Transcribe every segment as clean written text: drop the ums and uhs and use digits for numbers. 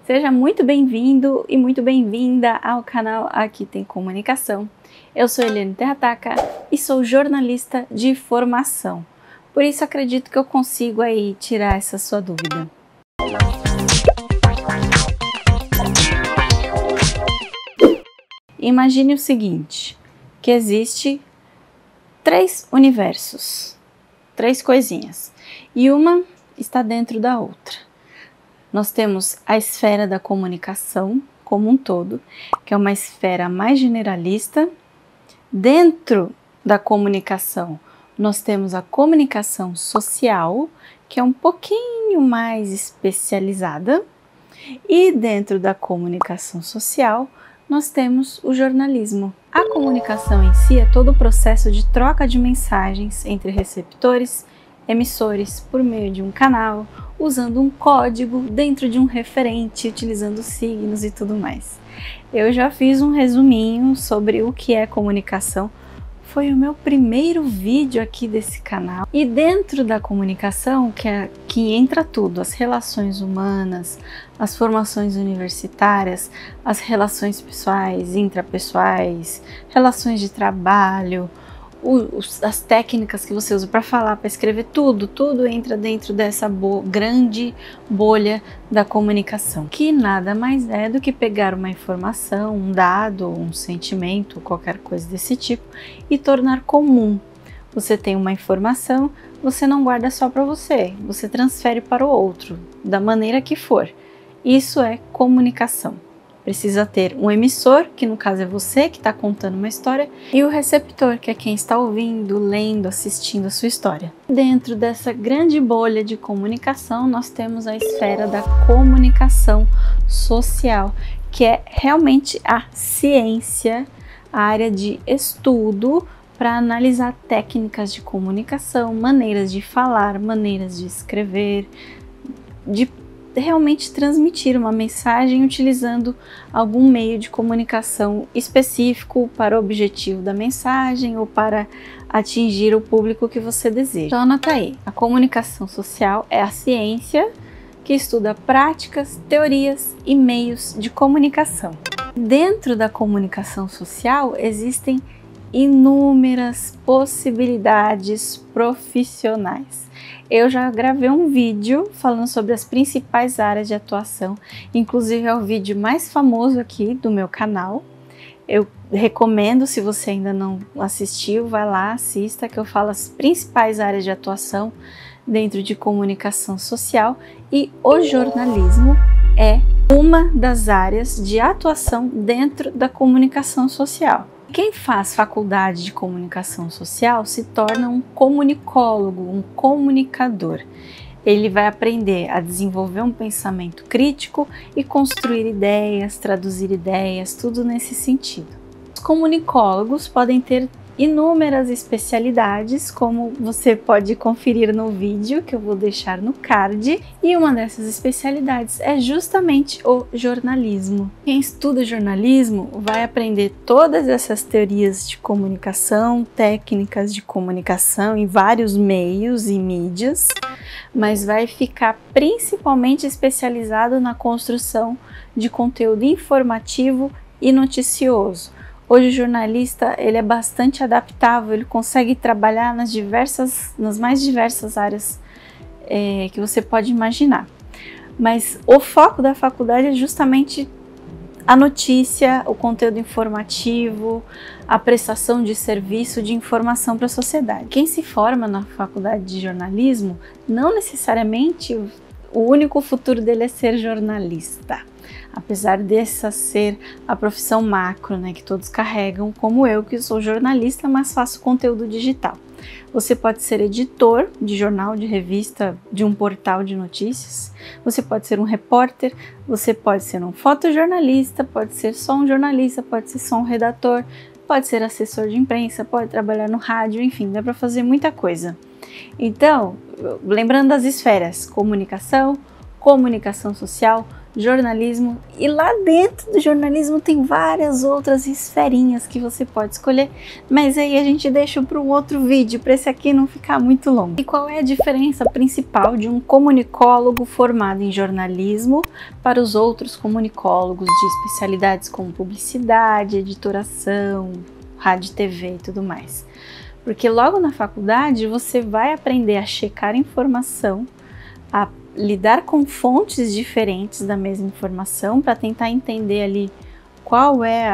Seja muito bem-vindo e muito bem-vinda ao canal Aqui Tem Comunicação. Eu sou Eliane Terrataka e sou jornalista de formação. Por isso acredito que eu consigo aí tirar essa sua dúvida. Imagine o seguinte, que existe 3 universos, 3 coisinhas, e uma está dentro da outra. Nós temos a esfera da comunicação como um todo, que é uma esfera mais generalista. Dentro da comunicação, nós temos a comunicação social, que é um pouquinho mais especializada. E dentro da comunicação social, nós temos o jornalismo. A comunicação em si é todo o processo de troca de mensagens entre receptores, emissores, por meio de um canal, usando um código dentro de um referente, utilizando signos e tudo mais. Eu já fiz um resuminho sobre o que é comunicação. Foi o meu primeiro vídeo aqui desse canal. E dentro da comunicação, que entra tudo, as relações humanas, as formações universitárias, as relações pessoais, intrapessoais, relações de trabalho, as técnicas que você usa para falar, para escrever, tudo entra dentro dessa grande bolha da comunicação, que nada mais é do que pegar uma informação, um dado, um sentimento, qualquer coisa desse tipo e tornar comum. Você tem uma informação, você não guarda só para você, você transfere para o outro, da maneira que for. Isso é comunicação. Precisa ter um emissor, que no caso é você que está contando uma história, e o receptor, que é quem está ouvindo, lendo, assistindo a sua história. Dentro dessa grande bolha de comunicação, nós temos a esfera da comunicação social, que é realmente a ciência, a área de estudo para analisar técnicas de comunicação, maneiras de falar, maneiras de escrever, de realmente transmitir uma mensagem utilizando algum meio de comunicação específico para o objetivo da mensagem ou para atingir o público que você deseja. Então anota aí, a comunicação social é a ciência que estuda práticas, teorias e meios de comunicação. Dentro da comunicação social existem inúmeras possibilidades profissionais. Eu já gravei um vídeo falando sobre as principais áreas de atuação, inclusive é o vídeo mais famoso aqui do meu canal. Eu recomendo, se você ainda não assistiu, vai lá, assista, que eu falo as principais áreas de atuação dentro de comunicação social, e o jornalismo é uma das áreas de atuação dentro da comunicação social. Quem faz faculdade de comunicação social se torna um comunicólogo, um comunicador. Ele vai aprender a desenvolver um pensamento crítico e construir ideias, traduzir ideias, tudo nesse sentido. Os comunicólogos podem ter inúmeras especialidades, como você pode conferir no vídeo que eu vou deixar no card, e uma dessas especialidades é justamente o jornalismo. Quem estuda jornalismo vai aprender todas essas teorias de comunicação, técnicas de comunicação em vários meios e mídias, mas vai ficar principalmente especializado na construção de conteúdo informativo e noticioso. Hoje o jornalista ele é bastante adaptável, ele consegue trabalhar nas mais diversas áreas que você pode imaginar. Mas o foco da faculdade é justamente a notícia, o conteúdo informativo, a prestação de serviço de informação para a sociedade. Quem se forma na faculdade de jornalismo, não necessariamente o único futuro dele é ser jornalista. Apesar dessa ser a profissão macro, né, que todos carregam, como eu, que sou jornalista, mas faço conteúdo digital. Você pode ser editor de jornal, de revista, de um portal de notícias, você pode ser um repórter, você pode ser um fotojornalista, pode ser só um jornalista, pode ser só um redator, pode ser assessor de imprensa, pode trabalhar no rádio, enfim, dá para fazer muita coisa. Então, lembrando das esferas, comunicação, comunicação social, jornalismo, e lá dentro do jornalismo tem várias outras esferinhas que você pode escolher, mas aí a gente deixa para um outro vídeo, para esse aqui não ficar muito longo. E qual é a diferença principal de um comunicólogo formado em jornalismo para os outros comunicólogos de especialidades como publicidade, editoração, rádio e TV e tudo mais? Porque logo na faculdade você vai aprender a checar informação, a lidar com fontes diferentes da mesma informação para tentar entender ali qual é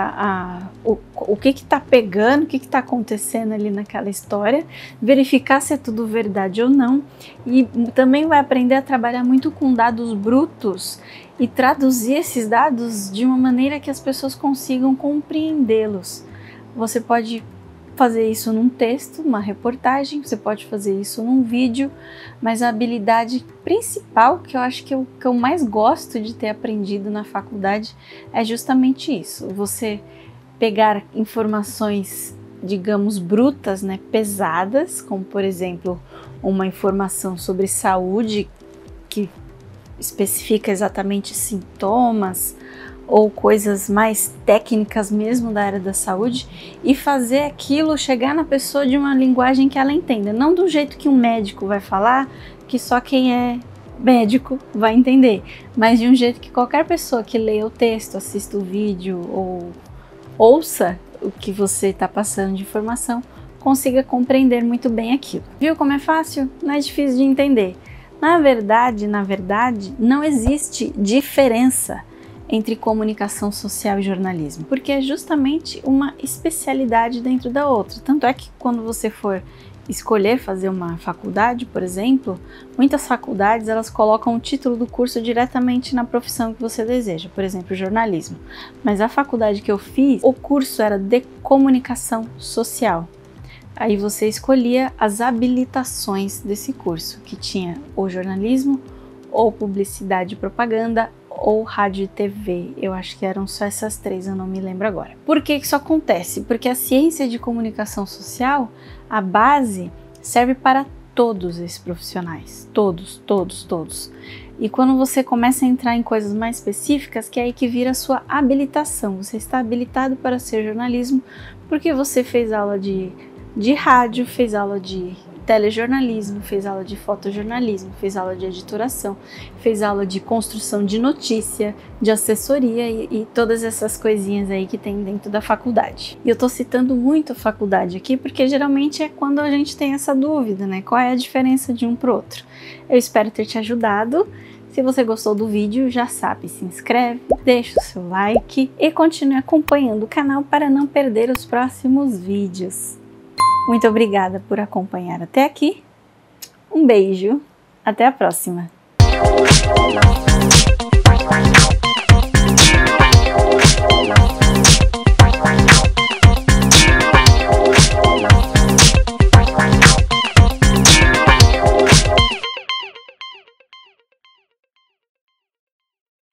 o que está pegando, o que está acontecendo ali naquela história, verificar se é tudo verdade ou não, e também vai aprender a trabalhar muito com dados brutos e traduzir esses dados de uma maneira que as pessoas consigam compreendê-los. Você pode fazer isso num texto, numa reportagem, você pode fazer isso num vídeo, mas a habilidade principal que eu acho que eu mais gosto de ter aprendido na faculdade é justamente isso, você pegar informações, digamos, brutas, né, pesadas, como por exemplo uma informação sobre saúde que especifica exatamente sintomas, ou coisas mais técnicas mesmo da área da saúde, e fazer aquilo chegar na pessoa de uma linguagem que ela entenda, não do jeito que um médico vai falar, que só quem é médico vai entender, mas de um jeito que qualquer pessoa que leia o texto, assista o vídeo ou ouça o que você está passando de informação, consiga compreender muito bem aquilo. Viu como é fácil? Não é difícil de entender. Na verdade, não existe diferença entre comunicação social e jornalismo, porque é justamente uma especialidade dentro da outra. Tanto é que quando você for escolher fazer uma faculdade, por exemplo, muitas faculdades elas colocam o título do curso diretamente na profissão que você deseja, por exemplo, jornalismo. Mas a faculdade que eu fiz, o curso era de comunicação social. Aí você escolhia as habilitações desse curso, que tinha ou jornalismo, ou publicidade e propaganda, ou rádio e TV. Eu acho que eram só essas três, eu não me lembro agora. Por que isso acontece? Porque a ciência de comunicação social, a base, serve para todos esses profissionais. Todos. E quando você começa a entrar em coisas mais específicas, que é aí que vira a sua habilitação. Você está habilitado para ser jornalismo porque você fez aula de rádio, fez aula de telejornalismo, fez aula de fotojornalismo, fez aula de editoração, fez aula de construção de notícia, de assessoria e todas essas coisinhas aí que tem dentro da faculdade. E eu tô citando muito a faculdade aqui porque geralmente é quando a gente tem essa dúvida, né? Qual é a diferença de um pro outro? Eu espero ter te ajudado. Se você gostou do vídeo, já sabe, se inscreve, deixa o seu like e continue acompanhando o canal para não perder os próximos vídeos. Muito obrigada por acompanhar até aqui. Um beijo. Até a próxima.